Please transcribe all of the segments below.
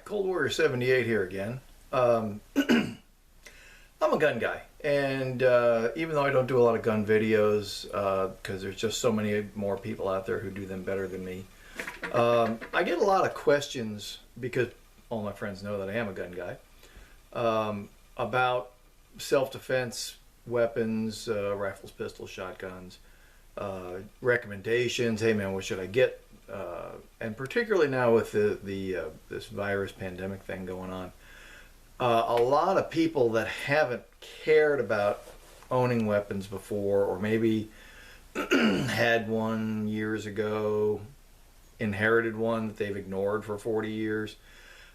Cold Warrior 78 here again. I'm a gun guy, and even though I don't do a lot of gun videos, because there's just so many more people out there who do them better than me, I get a lot of questions, because all my friends know that I am a gun guy, about self-defense weapons, rifles, pistols, shotguns, recommendations. Hey man, what should I get? And particularly now with this virus pandemic thing going on, a lot of people that haven't cared about owning weapons before, or maybe had one years ago, inherited one that they've ignored for 40 years.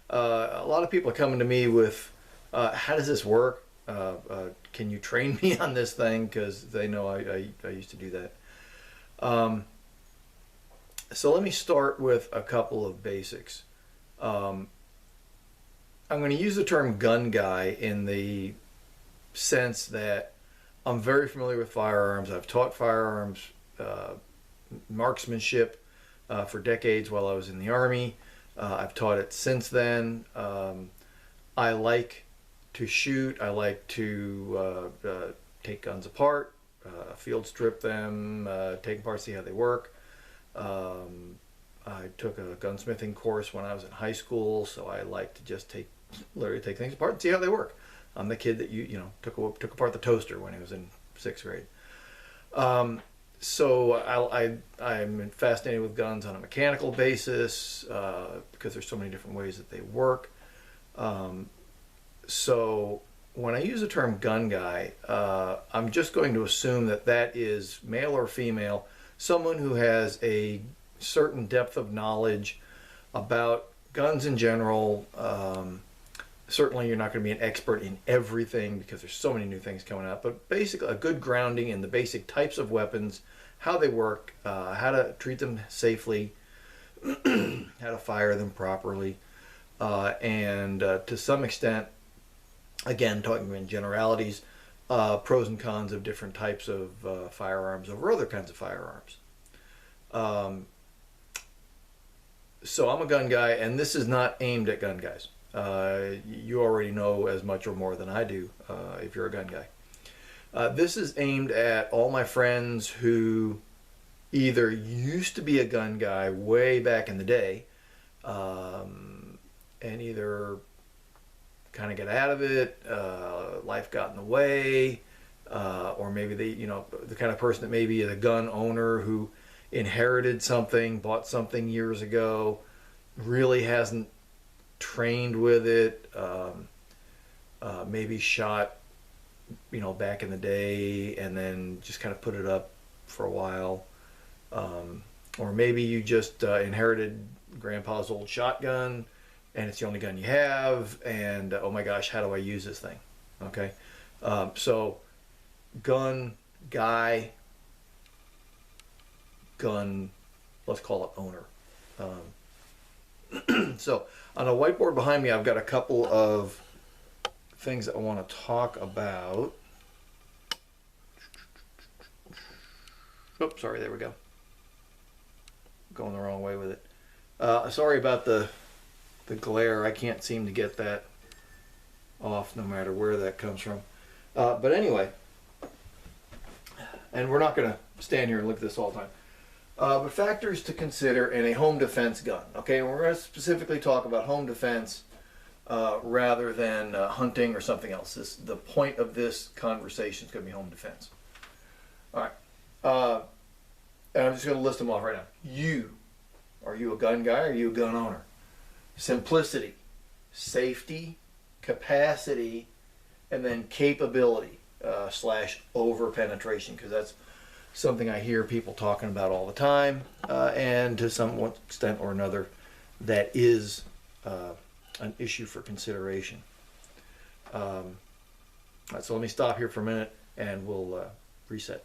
A lot of people are coming to me with, how does this work? Can you train me on this thing? Because they know I used to do that. So let me start with a couple of basics. I'm going to use the term gun guy in the sense that I'm very familiar with firearms. I've taught firearms marksmanship for decades while I was in the Army. I've taught it since then. I like to shoot. I like to take guns apart, field strip them, take them apart, see how they work. I took a gunsmithing course when I was in high school, so I like to just literally take things apart and see how they work. I'm the kid that took apart the toaster when he was in 6th grade. So I'm fascinated with guns on a mechanical basis because there's so many different ways that they work. So when I use the term gun guy, I'm just going to assume that that is male or female, someone who has a certain depth of knowledge about guns in general. Certainly you're not going to be an expert in everything because there's so many new things coming out, but basically a good grounding in the basic types of weapons, how they work, how to treat them safely, how to fire them properly, and to some extent, again, talking in generalities, pros and cons of different types of firearms over other kinds of firearms. So I'm a gun guy, and this is not aimed at gun guys. You already know as much or more than I do if you're a gun guy. This is aimed at all my friends who either used to be a gun guy way back in the day and either kind of get out of it, life got in the way, or maybe the kind of person that maybe is a gun owner who inherited something, bought something years ago, really hasn't trained with it, maybe shot back in the day and then just kind of put it up for a while, or maybe you just inherited grandpa's old shotgun and it's the only gun you have, and oh my gosh, how do I use this thing? Okay, so gun guy, gun, let's call it owner. So on a whiteboard behind me, I've got a couple of things that I want to talk about. Oops, sorry, there we go. Going the wrong way with it. Sorry about the glare. I can't seem to get that off no matter where that comes from. But anyway, and we're not going to stand here and look at this all the time. But factors to consider in a home defense gun. Okay, and we're going to specifically talk about home defense rather than hunting or something else. The point of this conversation is going to be home defense. All right, and I'm just going to list them off right now. Are you a gun guy or are you a gun owner? Simplicity, safety, capacity, and then capability / over penetration, because that's something I hear people talking about all the time, and to some extent or another, that is an issue for consideration. So let me stop here for a minute and we'll reset.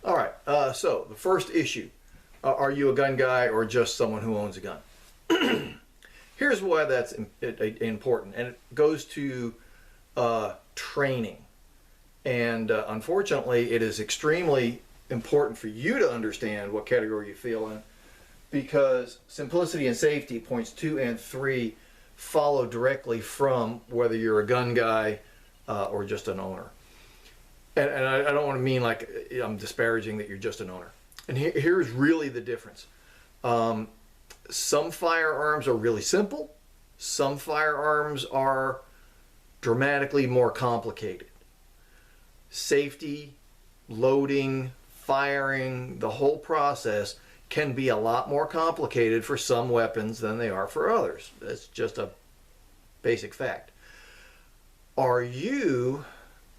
All right, so the first issue, are you a gun guy or just someone who owns a gun? Here's why that's important, and it goes to training. And unfortunately, it is extremely important for you to understand what category you feel in, because simplicity and safety, points 2 and 3, follow directly from whether you're a gun guy or just an owner. And I don't want to mean like I'm disparaging that you're just an owner. And here's really the difference. Some firearms are really simple. Some firearms are dramatically more complicated. Safety, loading, firing, the whole process can be a lot more complicated for some weapons than they are for others. That's just a basic fact. Are you,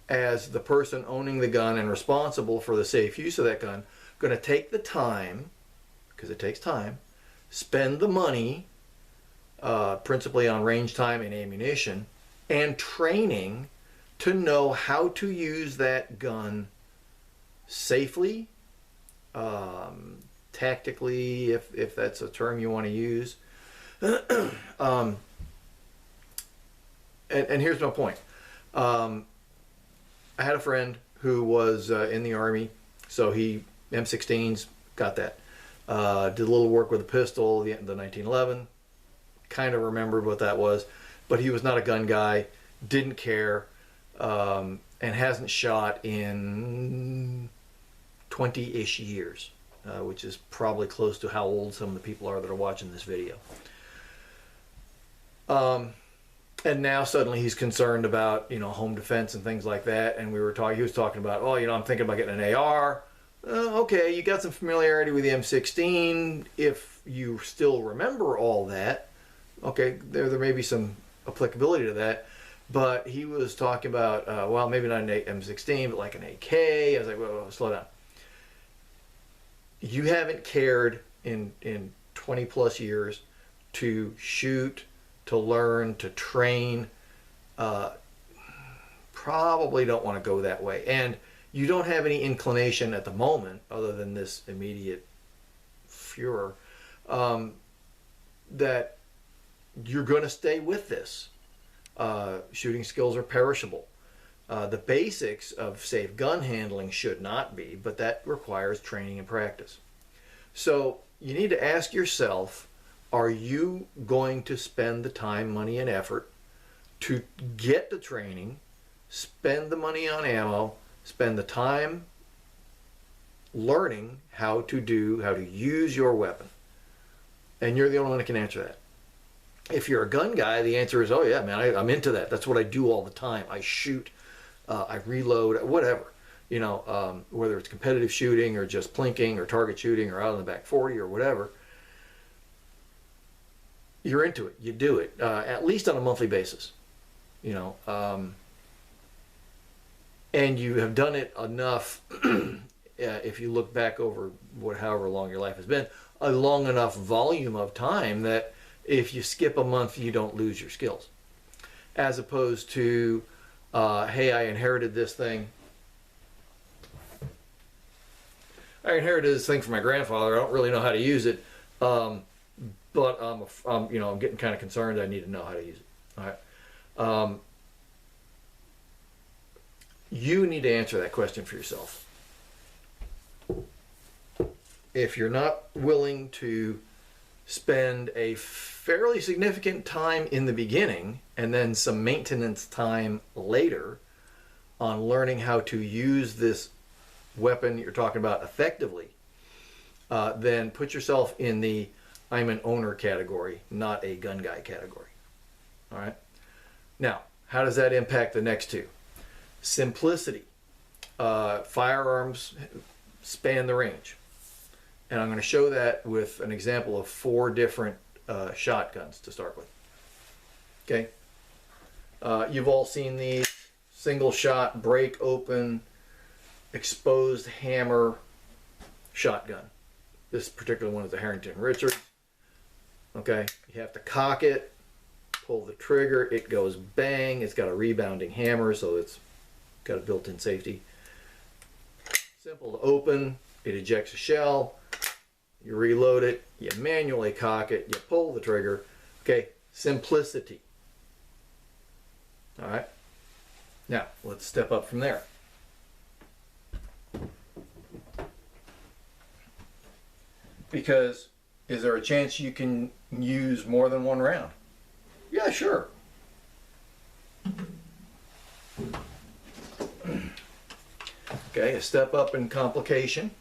as the person owning the gun and responsible for the safe use of that gun, going to take the time, because it takes time, spend the money, principally on range time and ammunition, and training to know how to use that gun safely, tactically, if that's a term you want to use. And here's my point. I had a friend who was in the Army, so he M16s, got that. Did a little work with a pistol, the 1911, kind of remembered what that was, but he was not a gun guy, didn't care, and hasn't shot in 20-ish years, which is probably close to how old some of the people are that are watching this video. And now suddenly he's concerned about, home defense and things like that. And he was talking about, I'm thinking about getting an AR. Okay, you got some familiarity with the M16. If you still remember all that, okay, there may be some applicability to that. But he was talking about, maybe not an M16, but like an AK. I was like, whoa, slow down. You haven't cared in 20 plus years to shoot, to learn, to train. Probably don't want to go that way. And you don't have any inclination at the moment, other than this immediate furor, that you're going to stay with this. Shooting skills are perishable. The basics of safe gun handling should not be, but that requires training and practice. So you need to ask yourself, are you going to spend the time, money, and effort to get the training, spend the money on ammo, spend the time learning how to use your weapon? And you're the only one that can answer that. If you're a gun guy, the answer is, oh yeah, man, I'm into that. That's what I do all the time. I shoot, I reload, whatever. Whether it's competitive shooting or just plinking or target shooting or out on the back 40 or whatever. You're into it. You do it, at least on a monthly basis. And you have done it enough, if you look back over however long your life has been, a long enough volume of time that if you skip a month, you don't lose your skills. As opposed to, hey, I inherited this thing. I inherited this thing from my grandfather. I don't really know how to use it, but I'm getting kind of concerned. I need to know how to use it. All right. You need to answer that question for yourself. If you're not willing to spend a fairly significant time in the beginning and then some maintenance time later on learning how to use this weapon you're talking about effectively, then put yourself in the I'm an owner category, not a gun guy category. All right. Now, how does that impact the next two? Simplicity. Firearms span the range. And I'm going to show that with an example of 4 different shotguns to start with. Okay. You've all seen these single shot, break open, exposed hammer shotgun. This particular one is a Harrington Richards. Okay, you have to cock it, pull the trigger, it goes bang. It's got a rebounding hammer, so it's got a built-in safety. Simple to open. It ejects a shell. You reload it, you manually cock it, you pull the trigger. Okay, simplicity. All right. Now, let's step up from there. Because Is there a chance you can use more than one round? Yeah, sure. Okay, a step up in complication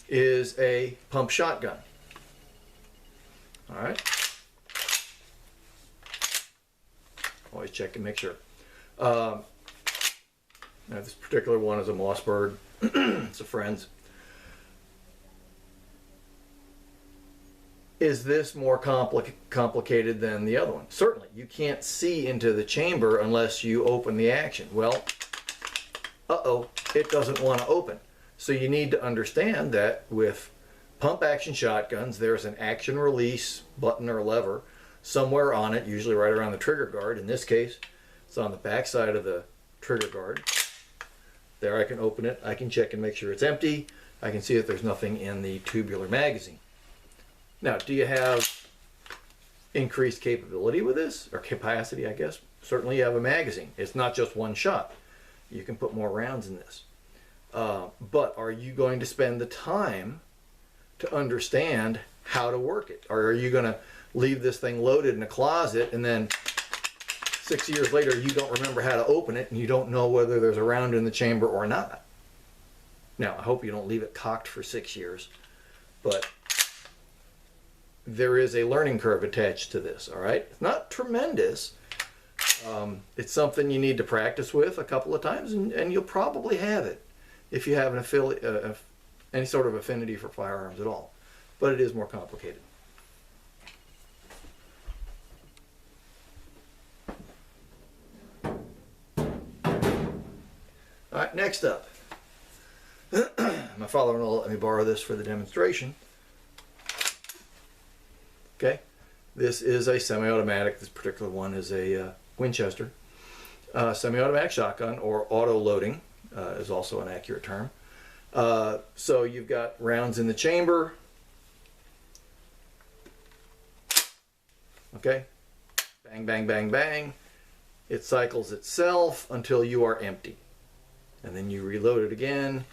is a pump shotgun. All right. Always check and make sure. Now this particular one is a Mossberg. It's a friend's. Is this more complicated than the other one? Certainly. You can't see into the chamber unless you open the action. Well, it doesn't want to open. So you need to understand that with pump action shotguns, there's an action release button or lever somewhere on it, usually right around the trigger guard. In this case, it's on the back side of the trigger guard. There I can open it. I can check and make sure it's empty. I can see that there's nothing in the tubular magazine. Now, do you have increased capability with this, or capacity, I guess? Certainly you have a magazine. It's not just one shot. You can put more rounds in this. But are you going to spend the time to understand how to work it? Or are you going to leave this thing loaded in a closet and then 6 years later you don't remember how to open it and you don't know whether there's a round in the chamber or not? Now, I hope you don't leave it cocked for 6 years, but there is a learning curve attached to this, all right? It's not tremendous. It's something you need to practice with a couple of times, and you'll probably have it if you have any sort of affinity for firearms at all. But it is more complicated. All right, next up. My father-in-law let me borrow this for the demonstration. Okay, this is a semi-automatic. This particular one is a Winchester. Semi-automatic shotgun, or auto-loading is also an accurate term. So you've got rounds in the chamber. Okay, bang, bang, bang, bang. It cycles itself until you are empty. And then you reload it again.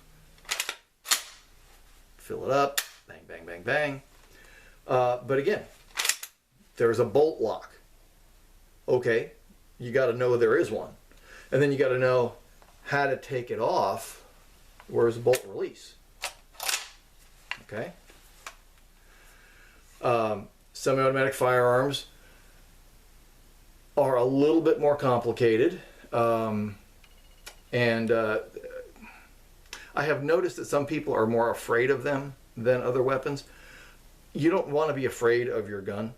Fill it up. Bang, bang, bang, bang. But again, there's a bolt lock. Okay, you got to know there is one. And then you got to know how to take it off. Where's the bolt release? Okay. Semi-automatic firearms are a little bit more complicated. I have noticed that some people are more afraid of them than other weapons. You don't want to be afraid of your gun.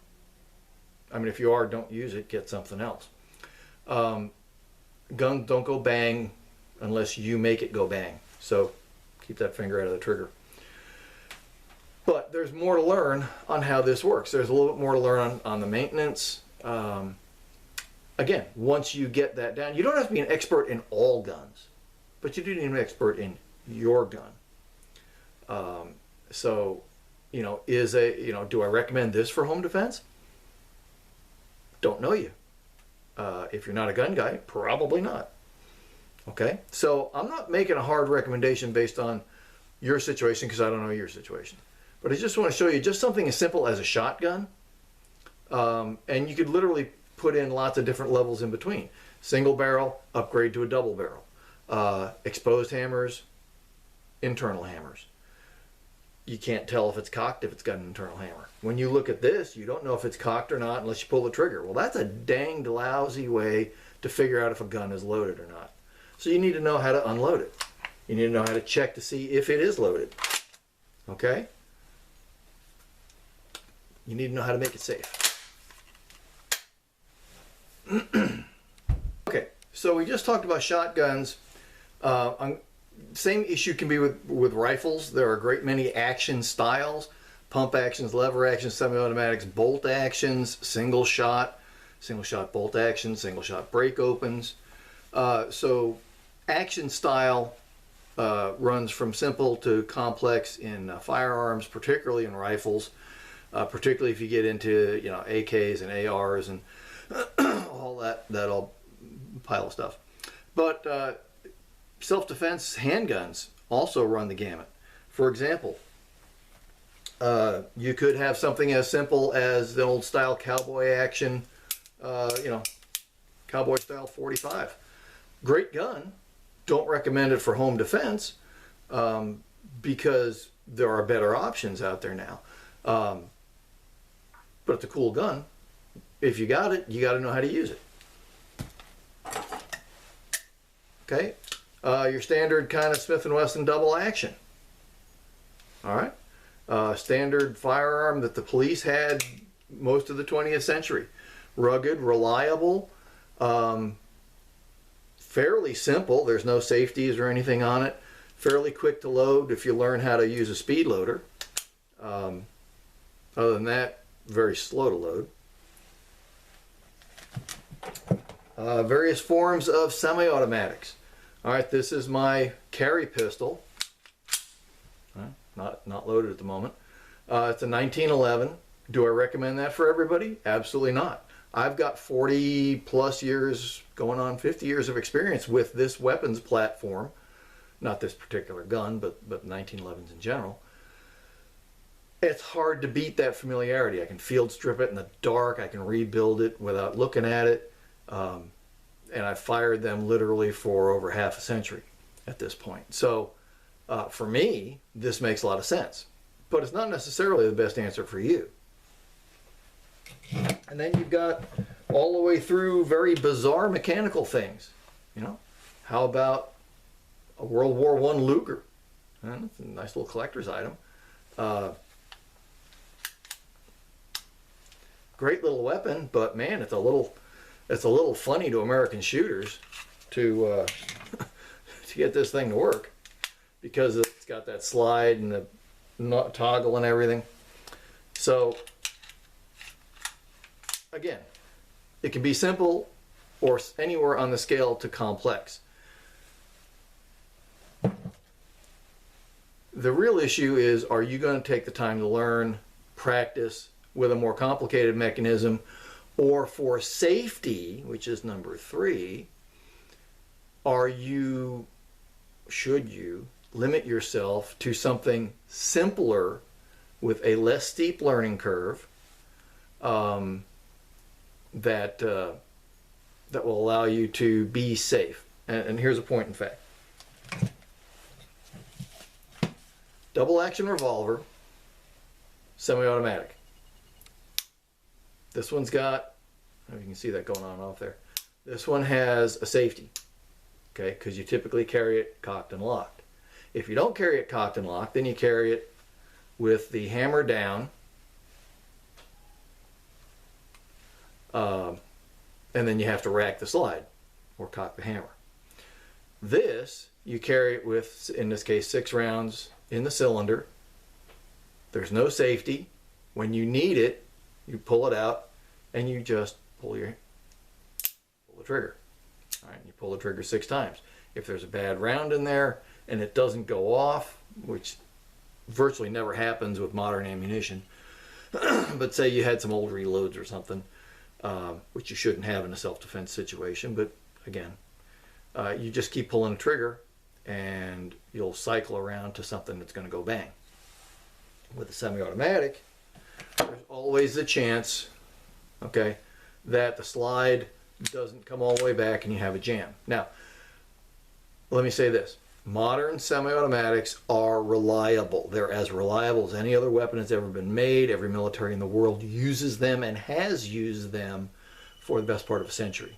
I mean, if you are, don't use it. Get something else. Guns don't go bang unless you make it go bang. So keep that finger out of the trigger. But there's more to learn on how this works. There's a little bit more to learn on the maintenance. Again, once you get that down, you don't have to be an expert in all guns, but you do need an expert in your gun. So, do I recommend this for home defense? Don't know you. If you're not a gun guy, probably not. Okay, so I'm not making a hard recommendation based on your situation because I don't know your situation. But I just want to show you just something as simple as a shotgun. And you could literally put in lots of different levels in between. Single barrel, upgrade to a double barrel. Exposed hammers, internal hammers. You can't tell if it's cocked if it's got an internal hammer. When you look at this, you don't know if it's cocked or not unless you pull the trigger. Well, that's a danged lousy way to figure out if a gun is loaded or not. So you need to know how to unload it. You need to know how to check to see if it is loaded. Okay? You need to know how to make it safe. Okay, so we just talked about shotguns. Same issue can be with rifles. There are a great many action styles. Pump actions, lever actions, semi-automatics, bolt actions, single shot bolt actions, single shot break opens. So action style runs from simple to complex in firearms, particularly in rifles, particularly if you get into AKs and ARs and all that all pile of stuff. But self-defense handguns also run the gamut. For example, You could have something as simple as the old style cowboy action, cowboy style 45. Great gun. Don't recommend it for home defense because there are better options out there now. But it's a cool gun. If you got it, you got to know how to use it. Okay, your standard kind of Smith & Wesson double action. All right, standard firearm that the police had most of the 20th century. Rugged, reliable, fairly simple. There's no safeties or anything on it. Fairly quick to load if you learn how to use a speed loader. Other than that, very slow to load. Various forms of semi-automatics. All right, this is my carry pistol. Not loaded at the moment. It's a 1911. Do I recommend that for everybody? Absolutely not. I've got 40 plus years, going on 50 years of experience with this weapons platform. Not this particular gun, but 1911s in general. It's hard to beat that familiarity. I can field strip it in the dark. I can rebuild it without looking at it. And I've fired them literally for over half a century at this point. So for me, this makes a lot of sense. But it's not necessarily the best answer for you. And then you've got all the way through very bizarre mechanical things. You know, how about a World War I Luger? It's a nice little collector's item. Great little weapon, but man, it's a little funny to American shooters to to get this thing to work, because it's got that slide and the toggle and everything. So again, it can be simple or anywhere on the scale to complex. The real issue is, are you going to take the time to learn, practice with a more complicated mechanism, or for safety, which is number 3, should you limit yourself to something simpler with a less steep learning curve that will allow you to be safe? And here's a point in fact. Double action revolver, semi-automatic. This one's got, I don't know if you can see that going on off there. This one has a safety, okay, because you typically carry it cocked and locked. If you don't carry it cocked and locked, then you carry it with the hammer down, and then you have to rack the slide or cock the hammer. This, you carry it with, in this case, 6 rounds in the cylinder. There's no safety. When you need it, you pull it out and you just pull the trigger. All right, you pull the trigger 6 times. If there's a bad round in there and it doesn't go off, which virtually never happens with modern ammunition, but say you had some old reloads or something, which you shouldn't have in a self-defense situation, but again, you just keep pulling the trigger and you'll cycle around to something that's going to go bang. With a semi-automatic, there's always the chance, okay, that the slide doesn't come all the way back and you have a jam. Now, let me say this. Modern semi-automatics are reliable. They're as reliable as any other weapon that's ever been made. Every military in the world uses them and has used them for the best part of a century.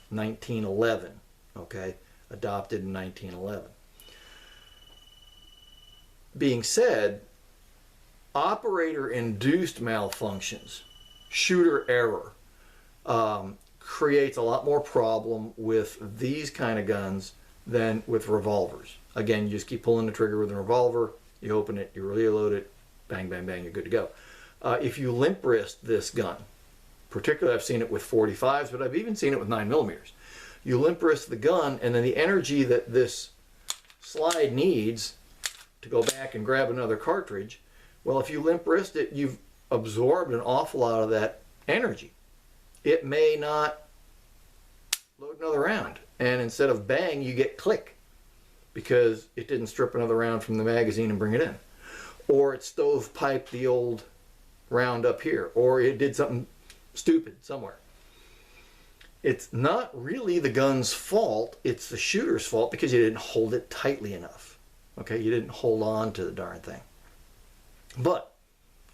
1911, okay, adopted in 1911. Being said, operator-induced malfunctions, shooter error, creates a lot more problem with these kind of guns than with revolvers. Again, you just keep pulling the trigger with a revolver, you open it, you reload it, bang, bang, bang, you're good to go. If you limp wrist this gun, particularly I've seen it with 45s, but I've even seen it with 9mm. You limp wrist the gun, and then the energy that this slide needs to go back and grab another cartridge, well, if you limp wrist it, you've absorbed an awful lot of that energy. It may not load another round, and instead of bang, you get click because it didn't strip another round from the magazine and bring it in. or it stovepiped the old round up here, or it did something stupid somewhere. It's not really the gun's fault, it's the shooter's fault because you didn't hold it tightly enough. Okay, you didn't hold on to the darn thing. But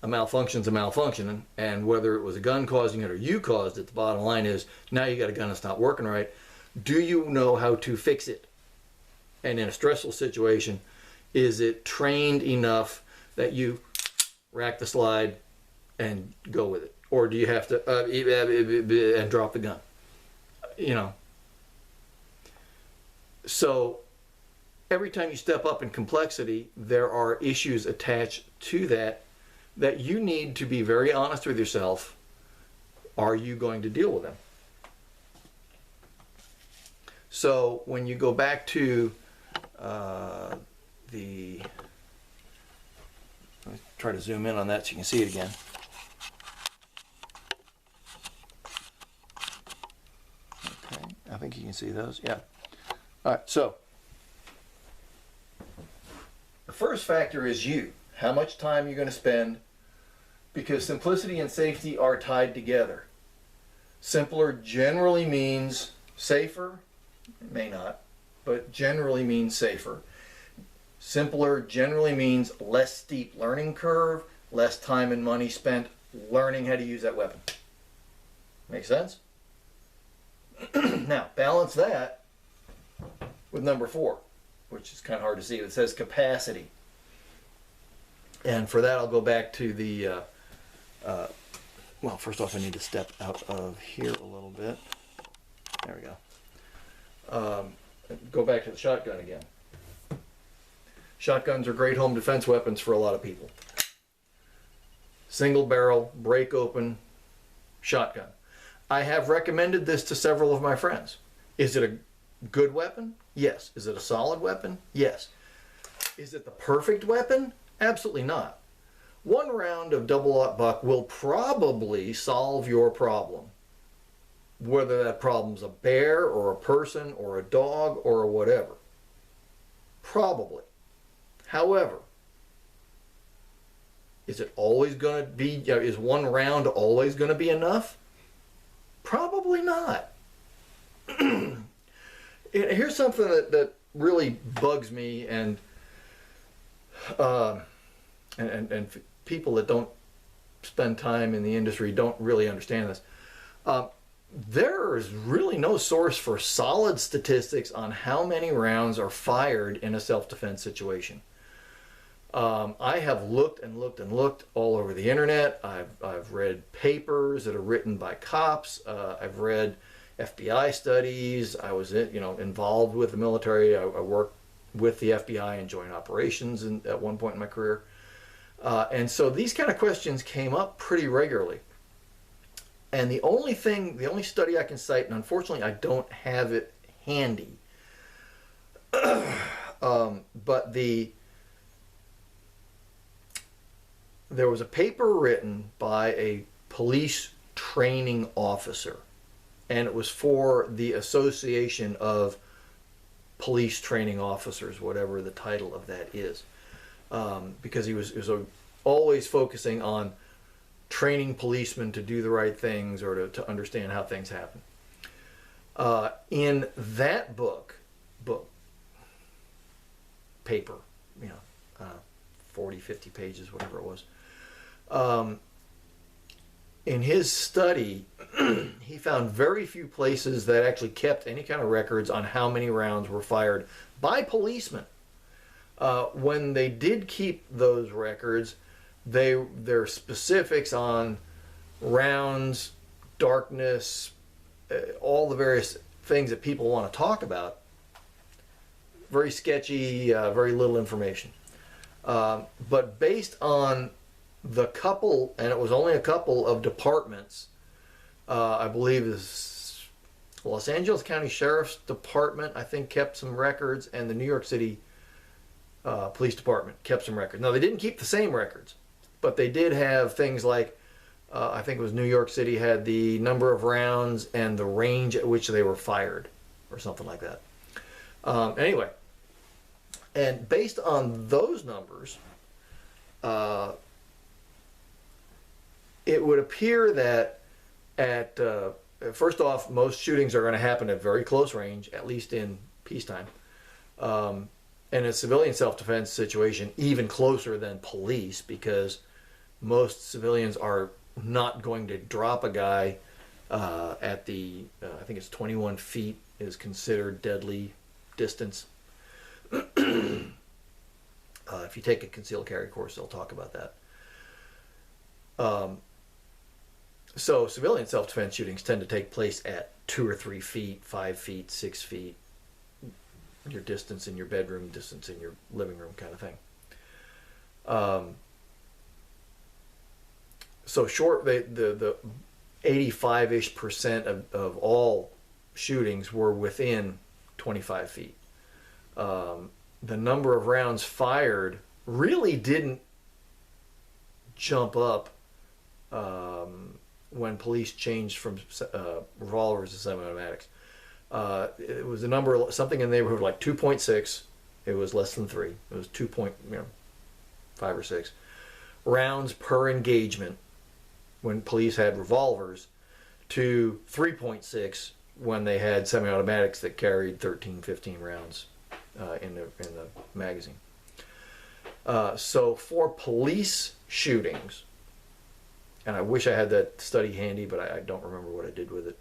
a malfunction's a malfunction, and whether it was a gun causing it or you caused it, the bottom line is now you got a gun that's not working right. Do you know how to fix it? And in a stressful situation, is it trained enough that you rack the slide and go with it? Or do you have to and drop the gun? You know. So every time you step up in complexity, there are issues attached to that you need to be very honest with yourself. Are you going to deal with them? So when you go back to let's try to zoom in on that so you can see it again. Okay, I think you can see those. Yeah. All right, so the first factor is you. How much time you're going to spend, because simplicity and safety are tied together. Simpler generally means safer. It may not, but generally means safer. Simpler generally means less steep learning curve, less time and money spent learning how to use that weapon. Make sense? Now, balance that with number 4, which is kind of hard to see. It says capacity. And for that, I'll go back to the, well, first off, I need to step out of here a little bit. There we go. Go back to the shotgun again. Shotguns are great home defense weapons for a lot of people. Single barrel, break open shotgun. I have recommended this to several of my friends. Is it a good weapon? Yes. Is it a solid weapon? Yes. Is it the perfect weapon? Absolutely not. One round of double-aught buck will probably solve your problem. Whether that problem's a bear or a person or a dog or whatever. Probably. However, is it always going to be, is one round always going to be enough? Probably not. Here's something that really bugs me, and people that don't spend time in the industry don't really understand this. There is really no source for solid statistics on how many rounds are fired in a self-defense situation. I have looked and looked and looked all over the internet. I've read papers that are written by cops. I've read FBI studies. I was involved with the military. I worked with the FBI in joint operations at one point in my career. And so these kind of questions came up pretty regularly. And the only study I can cite, and unfortunately I don't have it handy, but there was a paper written by a police training officer, and it was for the Association of Police Training Officers, whatever the title of that is, because he was always focusing on training policemen to do the right things or to understand how things happen. In that paper, 40, 50 pages, whatever it was, in his study, he found very few places that actually kept any kind of records on how many rounds were fired by policemen. When they did keep those records, their specifics on rounds, darkness, all the various things that people want to talk about, very sketchy, very little information. But based on the couple, and it was only a couple of departments, I believe is Los Angeles County Sheriff's Department, I think, kept some records, and the New York City Police Department kept some records. Now, they didn't keep the same records, but they did have things like, I think it was New York City had the number of rounds and the range at which they were fired, or something like that. Anyway, and based on those numbers, uh, it would appear that at first off, most shootings are going to happen at very close range, at least in peacetime. And a civilian self-defense situation, even closer than police, because most civilians are not going to drop a guy at the, I think it's 21 feet is considered deadly distance. If you take a concealed carry course, they'll talk about that. So civilian self-defense shootings tend to take place at 2 or 3 feet, 5 feet, 6 feet, your distance in your bedroom, distance in your living room kind of thing. So short, the 85-ish% of all shootings were within 25 feet. The number of rounds fired really didn't jump up when police changed from revolvers to semi-automatics. It was a number, something in the neighborhood of like 2.6. It was less than 3. It was 2.5 or 6 rounds per engagement when police had revolvers, to 3.6 when they had semi-automatics that carried 13, 15 rounds in the magazine. So for police shootings, and I wish I had that study handy, but I don't remember what I did with it.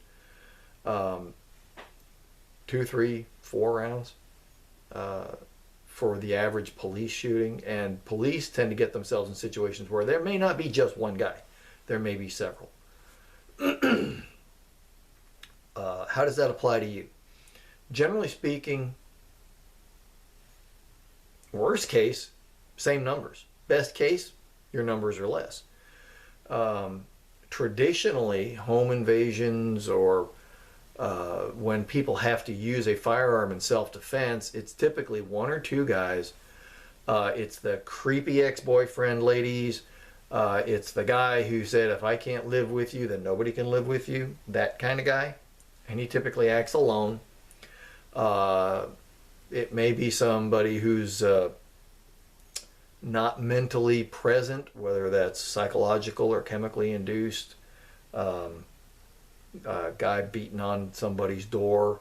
2, 3, 4 rounds for the average police shooting. And police tend to get themselves in situations where there may not be just one guy. There may be several. How does that apply to you? Generally speaking, worst case, same numbers. Best case, your numbers are less. Traditionally, home invasions or when people have to use a firearm in self-defense, it's typically 1 or 2 guys. It's the creepy ex-boyfriend ladies. It's the guy who said, if I can't live with you, then nobody can live with you. That kind of guy. And he typically acts alone. It may be somebody who's not mentally present, whether that's psychological or chemically induced. A guy beating on somebody's door,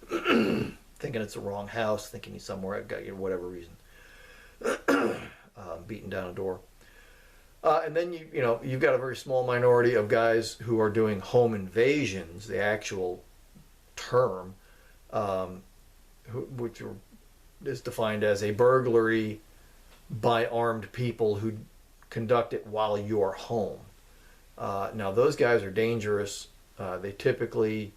thinking it's the wrong house, thinking he's somewhere, whatever reason, beating down a door. And then you've got a very small minority of guys who are doing home invasions, the actual term, which is defined as a burglary by armed people who conduct it while you're home. Now those guys are dangerous. They typically,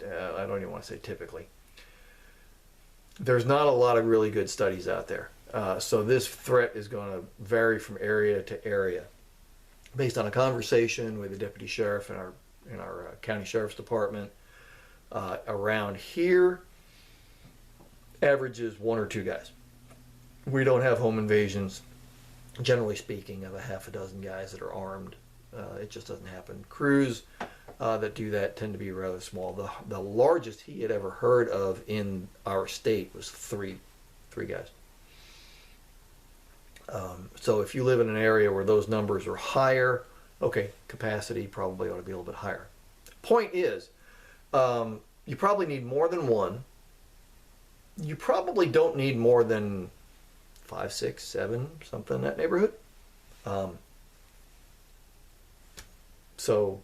I don't even want to say typically, there's not a lot of really good studies out there. So this threat is going to vary from area to area. Based on a conversation with the deputy sheriff in our county sheriff's department, around here, average is 1 or 2 guys. We don't have home invasions, generally speaking, of a half a dozen guys that are armed. It just doesn't happen. Crews that do that tend to be rather small. The largest he had ever heard of in our state was 3 guys. So if you live in an area where those numbers are higher, okay, capacity probably ought to be a little bit higher. Point is, you probably need more than 1. You probably don't need more than 5, 6, 7, something in that neighborhood. So,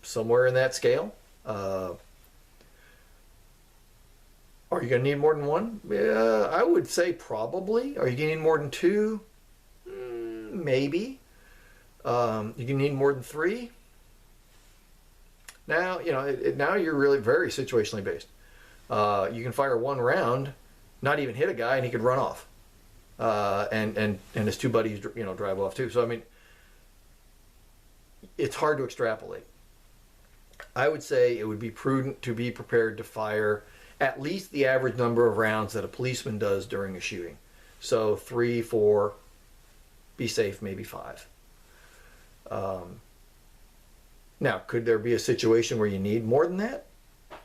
somewhere in that scale. Are you going to need more than 1? Yeah, I would say probably. Are you going to need more than 2? Maybe. You going to need more than 3? Now, now you're really very situationally based. You can fire 1 round, not even hit a guy, and he could run off. And his 2 buddies, drive off too. So, I mean, it's hard to extrapolate. I would say it would be prudent to be prepared to fire at least the average number of rounds that a policeman does during a shooting. So 3, 4, be safe, maybe 5. Now, could there be a situation where you need more than that?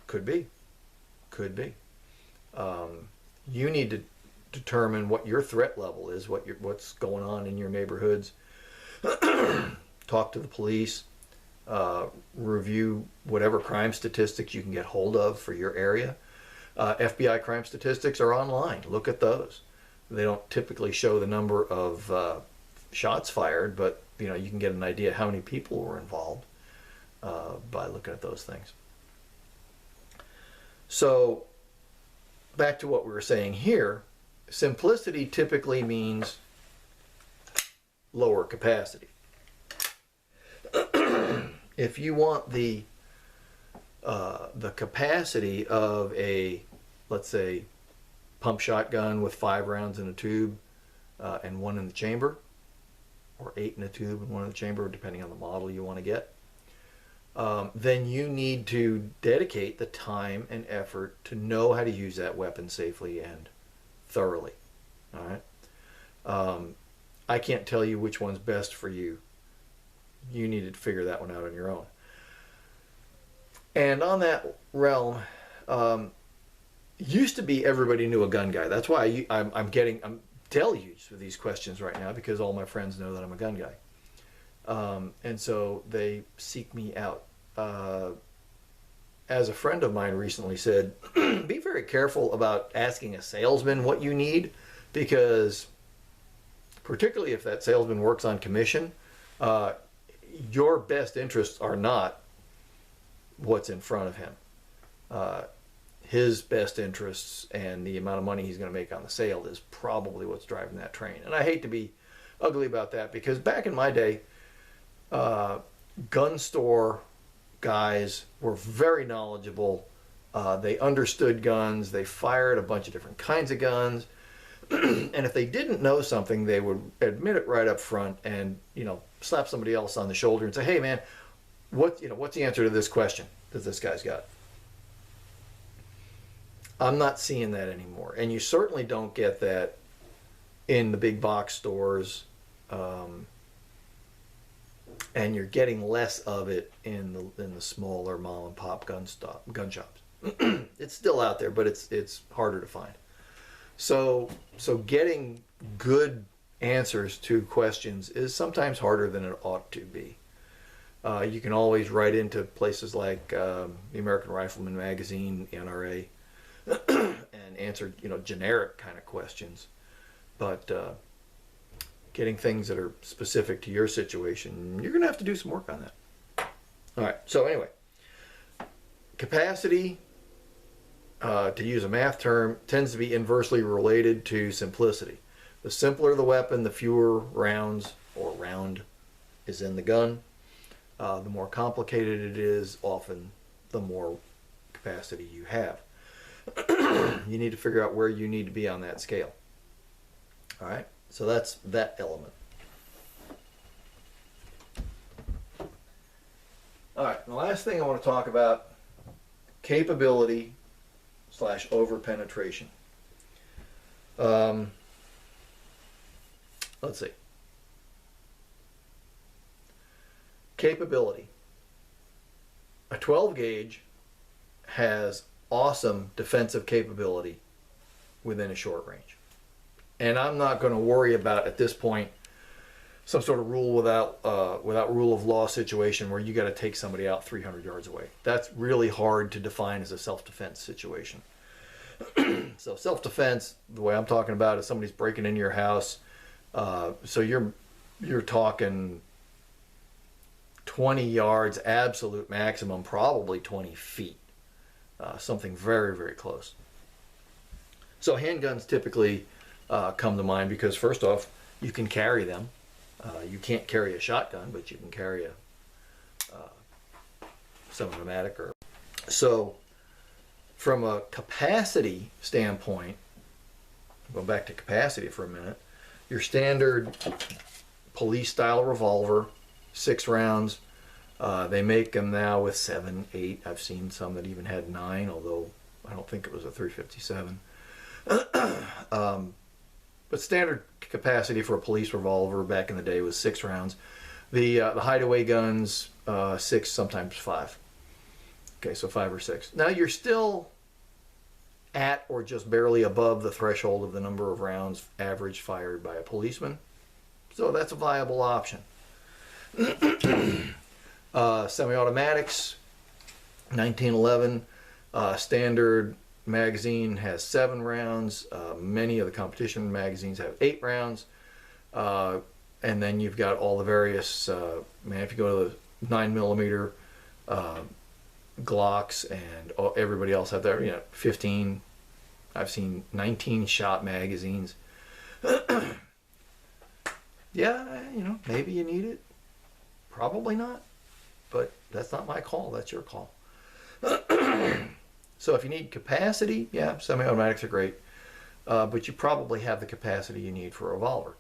Could be. You need to determine what your threat level is, what's going on in your neighborhoods. Talk to the police, review whatever crime statistics you can get hold of for your area. FBI crime statistics are online. Look at those. They don't typically show the number of shots fired, but you can get an idea how many people were involved by looking at those things. So back to what we were saying here, simplicity typically means lower capacity. If you want the capacity of a, let's say, pump shotgun with 5 rounds in a tube and 1 in the chamber, or 8 in a tube and 1 in the chamber, depending on the model you want to get, then you need to dedicate the time and effort to know how to use that weapon safely and thoroughly. All right. I can't tell you which one's best for you. You need to figure that one out on your own. And on that realm, used to be everybody knew a gun guy. That's why I'm deluged with these questions right now, because all my friends know that I'm a gun guy. And so they seek me out. As a friend of mine recently said, be very careful about asking a salesman what you need, because particularly if that salesman works on commission, your best interests are not what's in front of him. His best interests and the amount of money he's going to make on the sale is probably what's driving that train. And I hate to be ugly about that, because back in my day, gun store guys were very knowledgeable. They understood guns. They fired a bunch of different kinds of guns. And if they didn't know something, they would admit it right up front and, slap somebody else on the shoulder and say, hey man, what's the answer to this question that this guy's got? I'm not seeing that anymore. And you certainly don't get that in the big box stores. And you're getting less of it in the smaller mom and pop gun shops. It's still out there, but it's harder to find. So getting good answers to questions is sometimes harder than it ought to be. You can always write into places like the American Rifleman magazine, the NRA, and answer generic kind of questions. But getting things that are specific to your situation, you're going to have to do some work on that. All right. So anyway, capacity, to use a math term, tends to be inversely related to simplicity. The simpler the weapon, the fewer rounds or round is in the gun. The more complicated it is, often the more capacity you have. You need to figure out where you need to be on that scale. All right, so that's that element. All right, the last thing I want to talk about, capability / over-penetration. Let's see. Capability. A 12 gauge has awesome defensive capability within a short range. And I'm not going to worry about, at this point, some sort of rule without rule of law situation where you got to take somebody out 300 yards away. That's really hard to define as a self-defense situation. So self-defense, the way I'm talking about, is somebody's breaking into your house. So you're talking 20 yards, absolute maximum, probably 20 feet. Something very, very close. So handguns typically come to mind because, first off, you can carry them. You can't carry a shotgun, but you can carry a semi-automatic. So from a capacity standpoint, go back to capacity for a minute, your standard police-style revolver, 6 rounds. They make them now with 7, 8. I've seen some that even had 9, although I don't think it was a 357. But standard capacity for a police revolver back in the day was 6 rounds. The hideaway guns, 6, sometimes 5. Okay, so 5 or 6. Now you're still at or just barely above the threshold of the number of rounds average fired by a policeman. So that's a viable option. Semi-automatics, 1911, standard magazine has 7 rounds. Many of the competition magazines have 8 rounds. And then you've got all the various, if you go to the 9mm Glocks and everybody else out there, 15. I've seen 19-shot magazines. Yeah, maybe you need it. Probably not. But that's not my call. That's your call. So if you need capacity, yeah, semi-automatics are great. But you probably have the capacity you need for a revolver.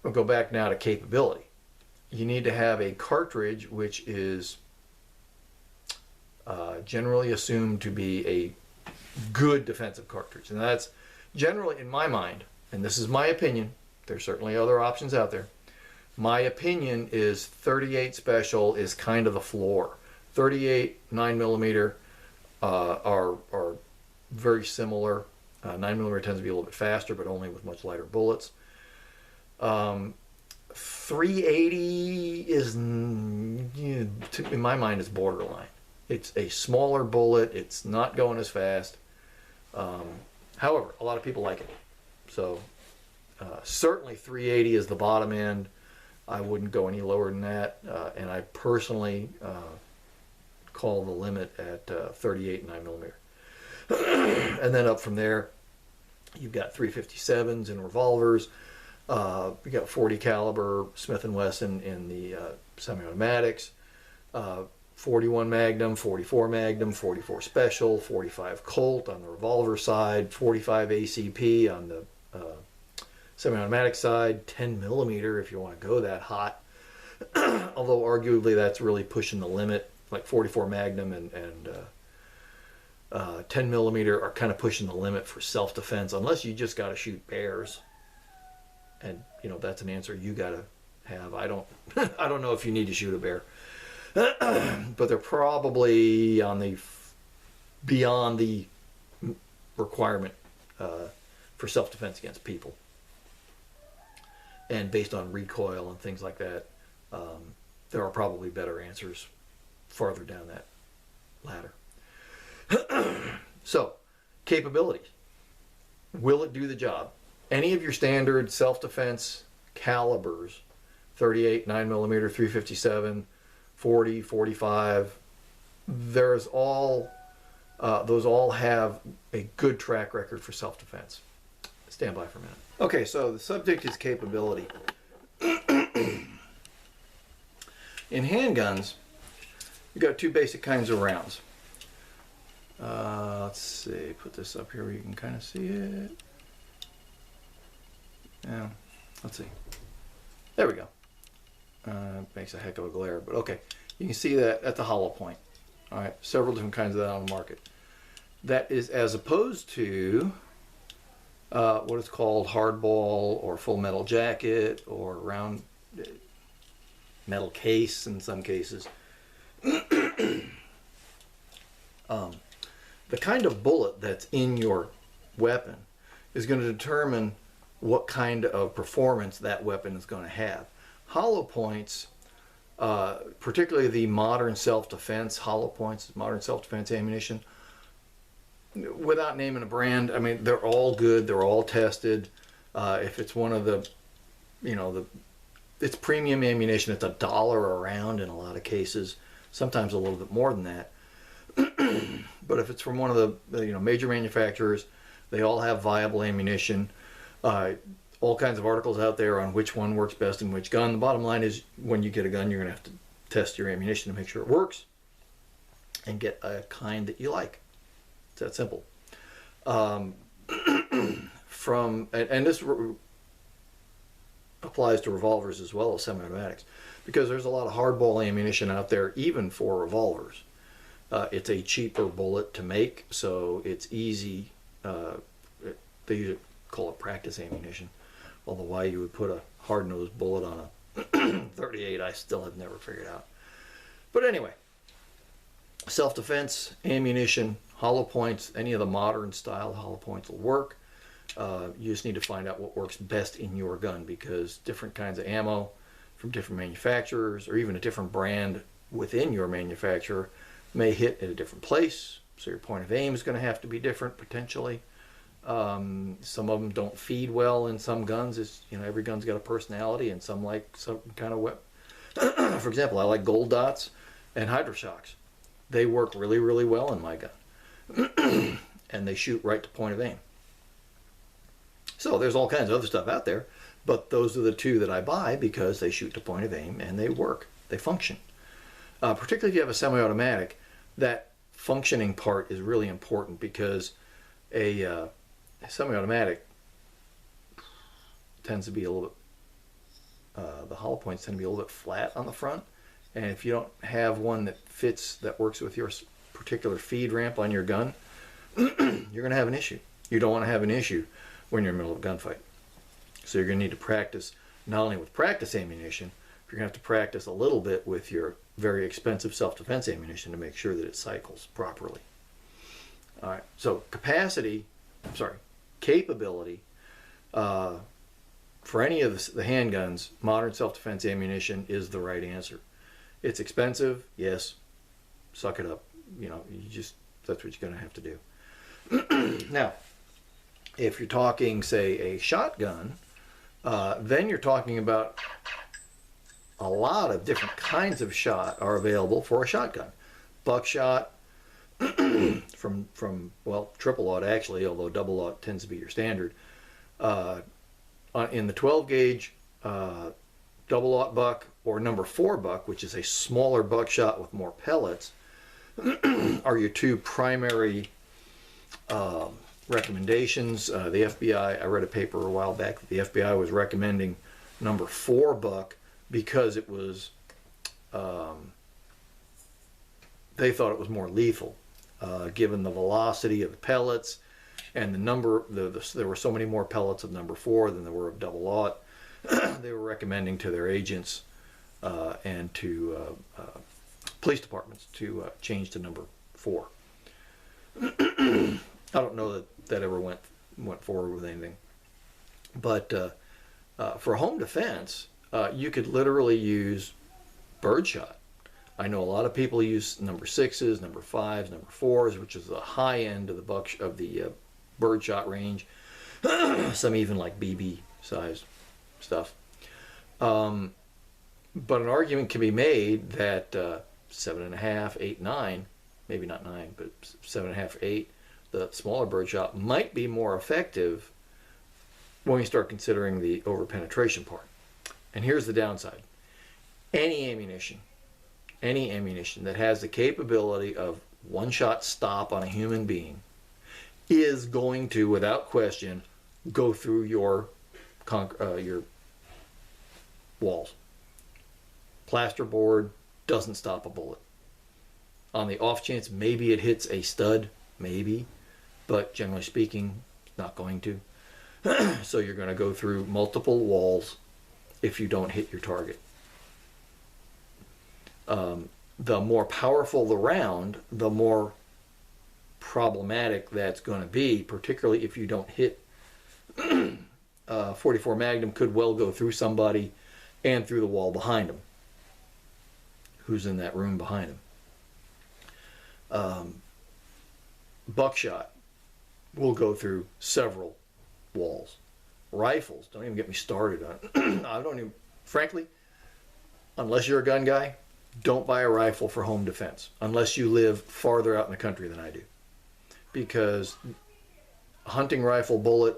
We'll go back now to capability. You need to have a cartridge which is generally assumed to be a good defensive cartridge. And that's generally, in my mind, and this is my opinion, there's certainly other options out there. My opinion is 38 special is kind of the floor. 38 9mm are very similar. 9mm tends to be a little bit faster, but only with much lighter bullets. 380 is, in my mind, is borderline. It's a smaller bullet. It's not going as fast. However, a lot of people like it. So certainly 380 is the bottom end. I wouldn't go any lower than that. And I personally call the limit at 38 9mm. And then up from there, you've got 357s and revolvers. You got 40 caliber Smith & Wesson in the semi-automatics, 41 Magnum, 44 Magnum, 44 Special, 45 Colt on the revolver side, 45 ACP on the semi-automatic side, 10 millimeter if you want to go that hot. Although arguably that's really pushing the limit. Like 44 Magnum and 10 millimeter are kind of pushing the limit for self-defense, unless you just got to shoot bears. And that's an answer you got to have. I don't I don't know if you need to shoot a bear. But they're probably on the beyond the requirement for self-defense against people. And based on recoil and things like that, there are probably better answers farther down that ladder. So, capabilities. Will it do the job? Any of your standard self-defense calibers, 38, 9mm, 357, 40, 45, those all have a good track record for self-defense. Stand by for a minute. Okay, so the subject is capability. In handguns, you've got 2 basic kinds of rounds. Let's see, put this up here where you can kind of see it. Yeah, let's see. There we go. Makes a heck of a glare, but okay. You can see that at the hollow point. All right, several different kinds of that on the market. That is as opposed to what is called hardball or full metal jacket or round metal case in some cases. The kind of bullet that's in your weapon is going to determine what kind of performance that weapon is going to have. Hollow points, particularly the modern self-defense hollow points, modern self-defense ammunition, without naming a brand, I mean, they're all good, they're all tested. If it's one of the, it's premium ammunition, it's $1 a round in a lot of cases, sometimes a little bit more than that. But if it's from one of the major manufacturers, they all have viable ammunition. All kinds of articles out there on which one works best in which gun. The bottom line is, when you get a gun, you're going to have to test your ammunition to make sure it works and get a kind that you like. It's that simple. And this applies to revolvers as well as semi-automatics, because there's a lot of hardball ammunition out there even for revolvers. It's a cheaper bullet to make, so it's easy. They usually call it practice ammunition. Although why you would put a hard-nosed bullet on a 38, I still have never figured out. But anyway, self-defense ammunition, Hollow points, any of the modern style hollow points will work. You just need to find out what works best in your gun, because different kinds of ammo from different manufacturers, or even a different brand within your manufacturer, may hit at a different place. So your point of aim is going to have to be different potentially. Some of them don't feed well in some guns. It's, you know, every gun's got a personality, and some like some kind of weapon. For example, I like gold dots and hydroshocks. They work really, really well in my gun. And they shoot right to point of aim. So there's all kinds of other stuff out there, but those are the two that I buy because they shoot to point of aim and they work. They function. Particularly if you have a semi-automatic, that functioning part is really important, because a semi-automatic tends to be a little bit, the hollow points tend to be a little bit flat on the front, and if you don't have one that fits, that works with your particular feed ramp on your gun, you're going to have an issue. You don't want to have an issue when you're in the middle of a gunfight. So you're going to need to practice not only with practice ammunition, you're going to have to practice a little bit with your very expensive self-defense ammunition to make sure that it cycles properly. All right, so capability, for any of the handguns, modern self-defense ammunition is the right answer. It's expensive, yes, suck it up. You know, that's what you're going to have to do. Now, if you're talking, say, a shotgun, then you're talking about a lot of different kinds of shot are available for a shotgun. Buckshot, from triple aught actually, although double aught tends to be your standard. In the 12 gauge double aught buck, or number 4 buck, which is a smaller buckshot with more pellets, are your two primary recommendations. The FBI, I read a paper a while back that the FBI was recommending number 4 buck because it was, they thought it was more lethal, given the velocity of the pellets and the number. There were so many more pellets of number 4 than there were of double aught. They were recommending to their agents and to police departments to change to number 4. I don't know that ever went forward with anything, but for home defense, you could literally use birdshot. I know a lot of people use number 6s, number 5s, number 4s, which is the high end of the birdshot range. Some even like BB size stuff. But an argument can be made that 7.5, 8, 9, maybe not 9, but 7.5, 8, the smaller birdshot might be more effective when you start considering the over-penetration part. And here's the downside. Any ammunition that has the capability of one-shot stop on a human being is going to, without question, go through your walls. Plasterboard doesn't stop a bullet. On the off chance maybe it hits a stud, maybe, but generally speaking, not going to. So you're going to go through multiple walls if you don't hit your target. The more powerful the round, the more problematic that's going to be, particularly if you don't hit. 44 Magnum could well go through somebody and through the wall behind them, who's in that room behind him. Buckshot will go through several walls. Rifles, don't even get me started on. I don't even, frankly, unless you're a gun guy, don't buy a rifle for home defense unless you live farther out in the country than I do, because a hunting rifle bullet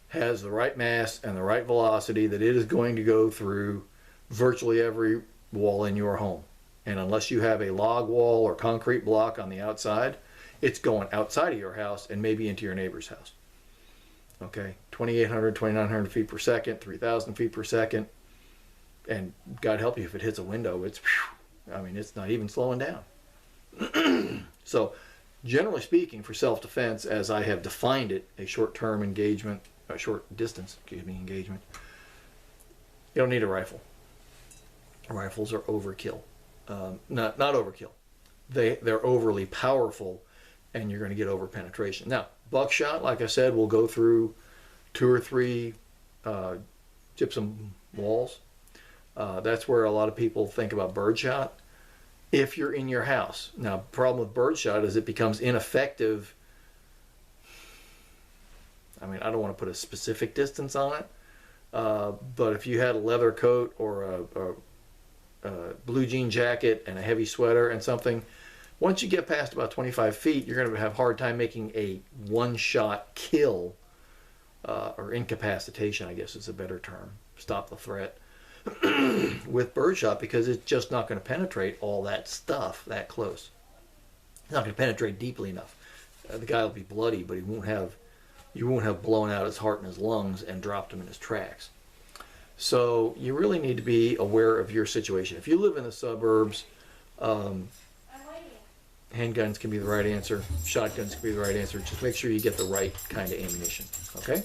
has the right mass and the right velocity that it is going to go through virtually every wall in your home. And unless you have a log wall or concrete block on the outside, it's going outside of your house and maybe into your neighbor's house. Okay, 2,800, 2,900 feet per second, 3,000 feet per second. And God help you if it hits a window, it's not even slowing down. So generally speaking, for self-defense, as I have defined it, a short-term engagement, a short distance, engagement, you don't need a rifle. Rifles are overkill. Not overkill. They're overly powerful and you're going to get over penetration. Now, buckshot, like I said, will go through 2 or 3 gypsum walls. That's where a lot of people think about birdshot. If you're in your house. Now, the problem with birdshot is it becomes ineffective. I mean, I don't want to put a specific distance on it, but if you had a leather coat or a blue jean jacket and a heavy sweater and something, once you get past about 25 feet, you're going to have a hard time making a one-shot kill, or incapacitation, I guess is a better term. Stop the threat with birdshot, because it's just not going to penetrate all that stuff that close. It's not going to penetrate deeply enough. The guy will be bloody, but you won't have blown out his heart and his lungs and dropped him in his tracks. So you really need to be aware of your situation. If you live in the suburbs, handguns can be the right answer. Shotguns can be the right answer. Just make sure you get the right kind of ammunition. Okay?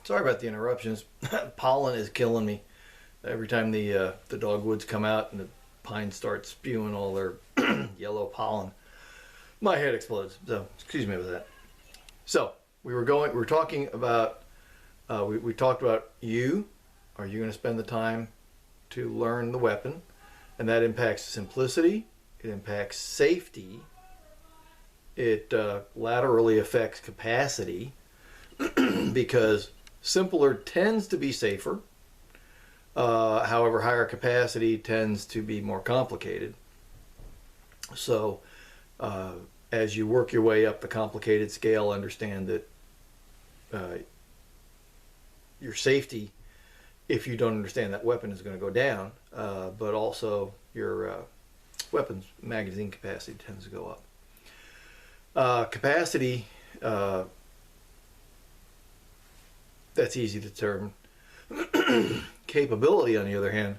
Sorry about the interruptions. Pollen is killing me. Every time the dogwoods come out and the pines start spewing all their yellow pollen, my head explodes. So excuse me with that. So we were talking about we talked about you. Are you going to spend the time to learn the weapon? And that impacts simplicity. It impacts safety. It laterally affects capacity because simpler tends to be safer. However, higher capacity tends to be more complicated. So as you work your way up the complicated scale, understand that your safety, if you don't understand that weapon, is going to go down, but also your weapons magazine capacity tends to go up. Capacity, that's easy to determine. Capability, on the other hand,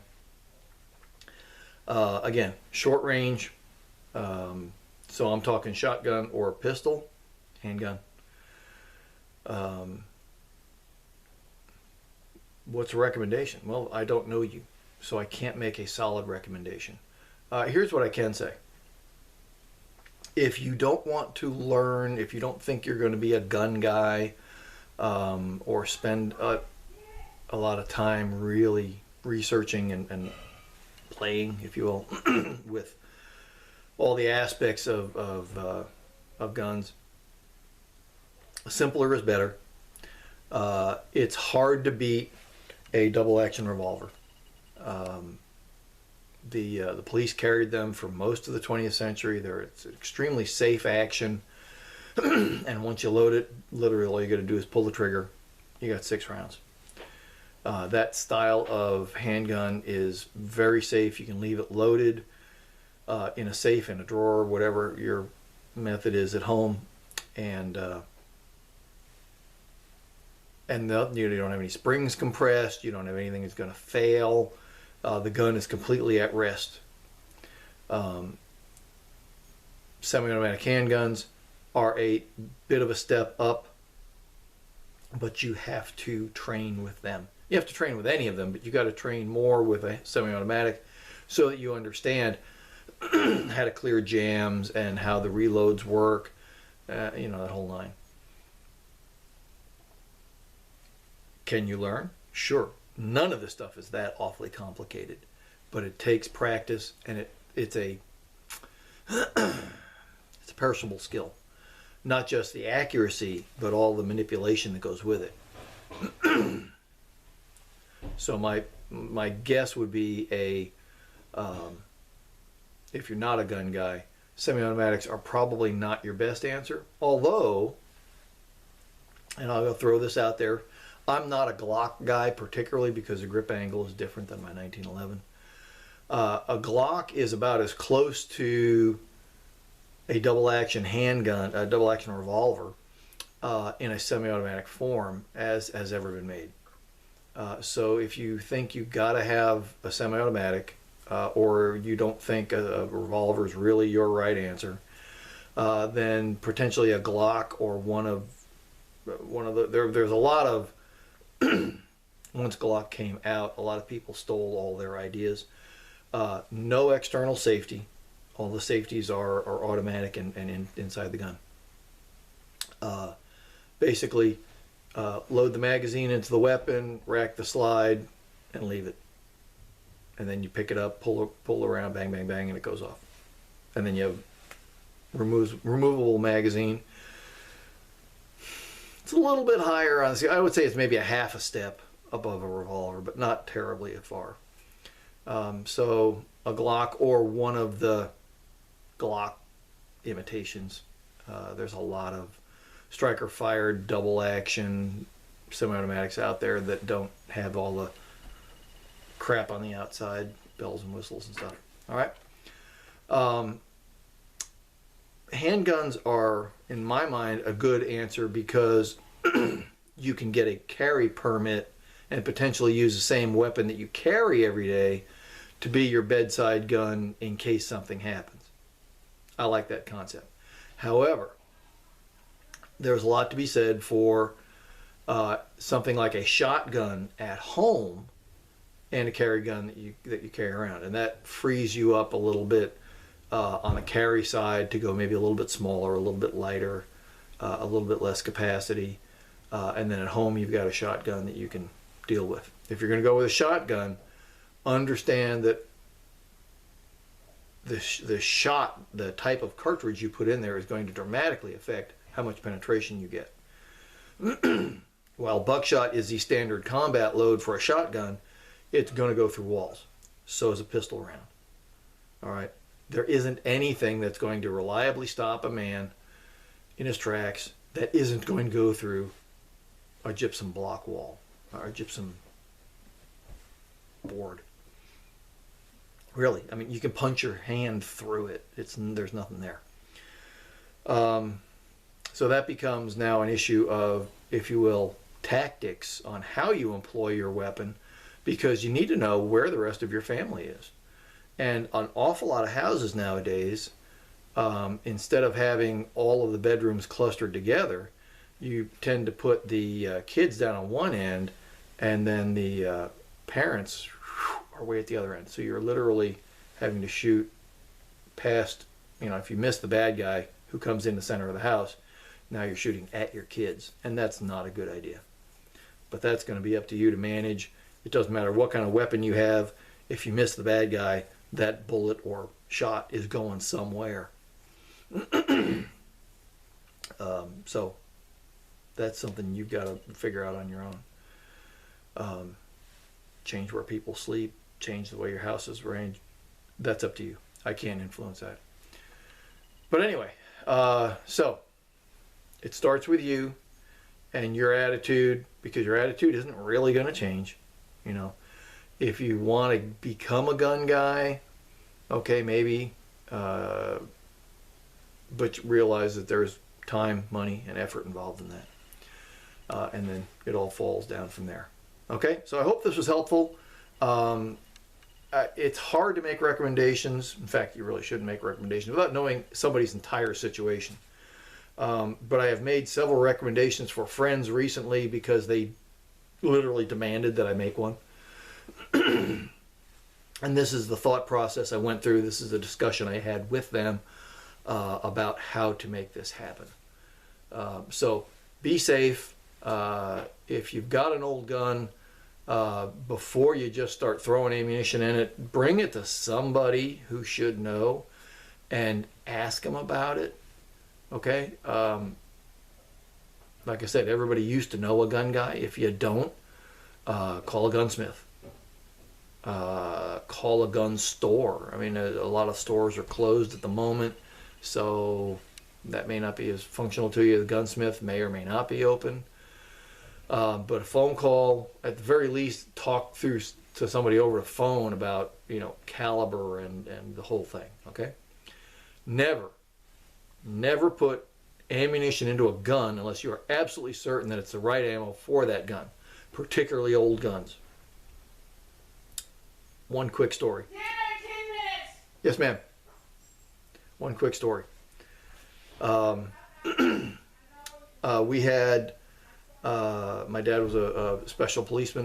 again, short range, so I'm talking shotgun or pistol, handgun. What's a recommendation? Well, I don't know you, so I can't make a solid recommendation. Here's what I can say. If you don't want to learn, if you don't think you're going to be a gun guy, or spend a lot of time really researching and playing, if you will, with all the aspects of guns, simpler is better. It's hard to beat a double action revolver. The police carried them for most of the 20th century. It's extremely safe action. And once you load it, literally all you got to do is pull the trigger. You got 6 rounds. That style of handgun is very safe. You can leave it loaded in a safe, in a drawer, whatever your method is at home, and you don't have any springs compressed. You don't have anything that's going to fail. The gun is completely at rest. Semi-automatic handguns are a bit of a step up, but you have to train with them. You have to train with any of them, but you got to train more with a semi-automatic so that you understand how to clear jams and how the reloads work, that whole line. Can you learn? Sure. None of this stuff is that awfully complicated, but it takes practice, and it's a perishable skill. Not just the accuracy, but all the manipulation that goes with it. So my guess would be if you're not a gun guy, semi-automatics are probably not your best answer. Although, and I'll throw this out there, I'm not a Glock guy particularly because the grip angle is different than my 1911. A Glock is about as close to a double action handgun, a double action revolver, in a semi-automatic form as has ever been made. So if you think you've got to have a semi-automatic, or you don't think a revolver is really your right answer, then potentially a Glock or one of there's a lot of once Glock came out, a lot of people stole all their ideas. No external safety All the safeties are automatic and inside the gun. Basically, load the magazine into the weapon, rack the slide, and leave it. And then you pick it up, pull around, bang, bang, bang, and it goes off. And then you have removable magazine. It's a little bit higher on, I would say it's maybe a half a step above a revolver, but not terribly far. So a Glock or one of the Glock imitations. There's a lot of striker fired double action semi-automatics out there that don't have all the crap on the outside, bells and whistles and stuff. All right. Handguns are, in my mind, a good answer because you can get a carry permit and potentially use the same weapon that you carry every day to be your bedside gun in case something happens. I like that concept. However, there's a lot to be said for something like a shotgun at home and a carry gun that you carry around, and that frees you up a little bit on the carry side to go maybe a little bit smaller, a little bit lighter, a little bit less capacity, and then at home you've got a shotgun that you can deal with. If you're going to go with a shotgun, understand that the type of cartridge you put in there is going to dramatically affect how much penetration you get. While buckshot is the standard combat load for a shotgun, it's going to go through walls. So is a pistol round. All right. There isn't anything that's going to reliably stop a man in his tracks that isn't going to go through a gypsum block wall or a gypsum board. Really, I mean, you can punch your hand through it. There's nothing there. So that becomes now an issue of, if you will, tactics on how you employ your weapon, because you need to know where the rest of your family is. And an awful lot of houses nowadays, instead of having all of the bedrooms clustered together, you tend to put the kids down on one end, and then the parents are way at the other end. So you're literally having to shoot past, if you miss the bad guy who comes in the center of the house, now you're shooting at your kids, and that's not a good idea. But that's going to be up to you to manage. It doesn't matter what kind of weapon you have. If you miss the bad guy, that bullet or shot is going somewhere. So that's something you've got to figure out on your own. Change where people sleep, change the way your house is arranged. That's up to you. I can't influence that. But anyway, so it starts with you and your attitude, because your attitude isn't really going to change. If you want to become a gun guy, okay, maybe, but realize that there's time, money, and effort involved in that. And then it all falls down from there. Okay, so I hope this was helpful. It's hard to make recommendations. In fact, you really shouldn't make recommendations without knowing somebody's entire situation. But I have made several recommendations for friends recently because they literally demanded that I make one. And this is the thought process I went through. This is the discussion I had with them about how to make this happen. So be safe. If you've got an old gun, before you just start throwing ammunition in it, bring it to somebody who should know and ask them about it. Okay? Like I said, everybody used to know a gun guy. If you don't, call a gunsmith. Call a gun store. I mean, a lot of stores are closed at the moment, so that may not be as functional to you. The gunsmith may or may not be open. But a phone call, at the very least, talk through to somebody over the phone about, caliber and the whole thing, okay? Never put ammunition into a gun unless you are absolutely certain that it's the right ammo for that gun, particularly old guns. One quick story. Yeah, 10 minutes. Yes, ma'am. One quick story. We had, my dad was a special police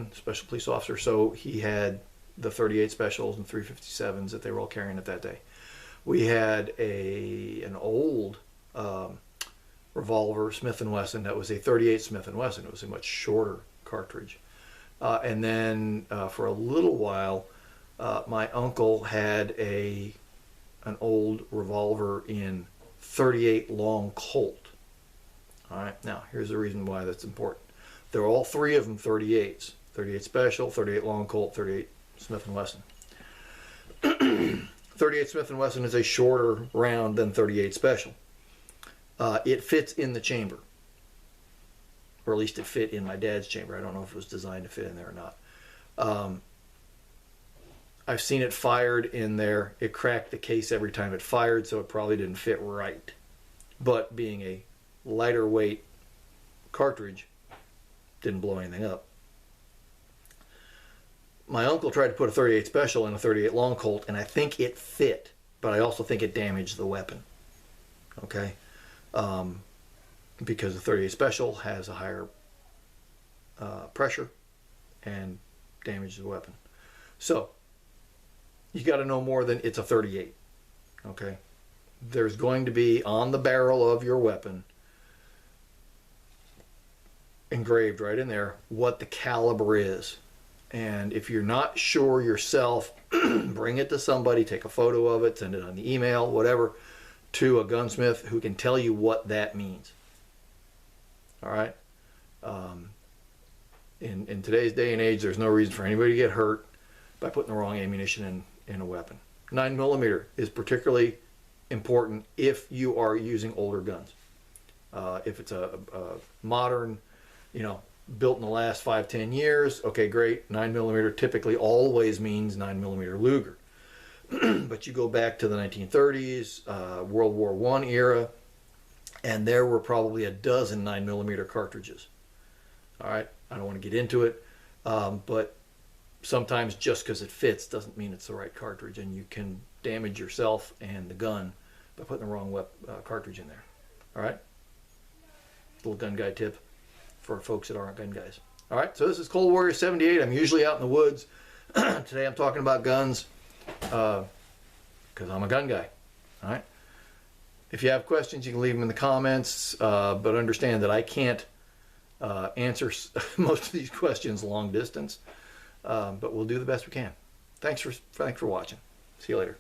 officer, so he had the 38 specials and 357s that they were all carrying at that day. We had an old revolver, Smith & Wesson, that was a 38 Smith & Wesson. It was a much shorter cartridge. And then for a little while, my uncle had an old revolver in 38 long Colt. All right, now here's the reason why that's important. They're all three of them 38s. 38 Special, 38 Long Colt, 38 Smith & Wesson. 38 Smith & Wesson is a shorter round than 38 Special. It fits in the chamber. Or at least it fit in my dad's chamber. I don't know if it was designed to fit in there or not. I've seen it fired in there. It cracked the case every time it fired, so it probably didn't fit right. But being a lighter weight cartridge, didn't blow anything up. My uncle tried to put a 38 Special in a 38 Long Colt, and I think it fit, but I also think it damaged the weapon. Okay? Because the 38 Special has a higher pressure and damages the weapon. So, you got to know more than it's a 38. Okay? There's going to be on the barrel of your weapon, engraved right in there, what the caliber is. And if you're not sure yourself, bring it to somebody, take a photo of it, send it on the email, whatever, to a gunsmith who can tell you what that means. All right? In today's day and age, there's no reason for anybody to get hurt by putting the wrong ammunition in a weapon. 9mm is particularly important if you are using older guns. If it's a modern, built in the last 5-10 years, okay, great. 9mm typically always means 9mm Luger. But you go back to the 1930s, World War I era, and there were probably a dozen 9mm cartridges. All right, I don't want to get into it, but sometimes just because it fits doesn't mean it's the right cartridge, and you can damage yourself and the gun by putting the wrong cartridge in there. All right, little gun guy tip for folks that aren't gun guys. All right, so this is Cold Warrior 78. I'm usually out in the woods. Today I'm talking about guns because I'm a gun guy. All right. If you have questions, you can leave them in the comments, but understand that I can't answer most of these questions long distance, but we'll do the best we can. Thanks for watching. See you later.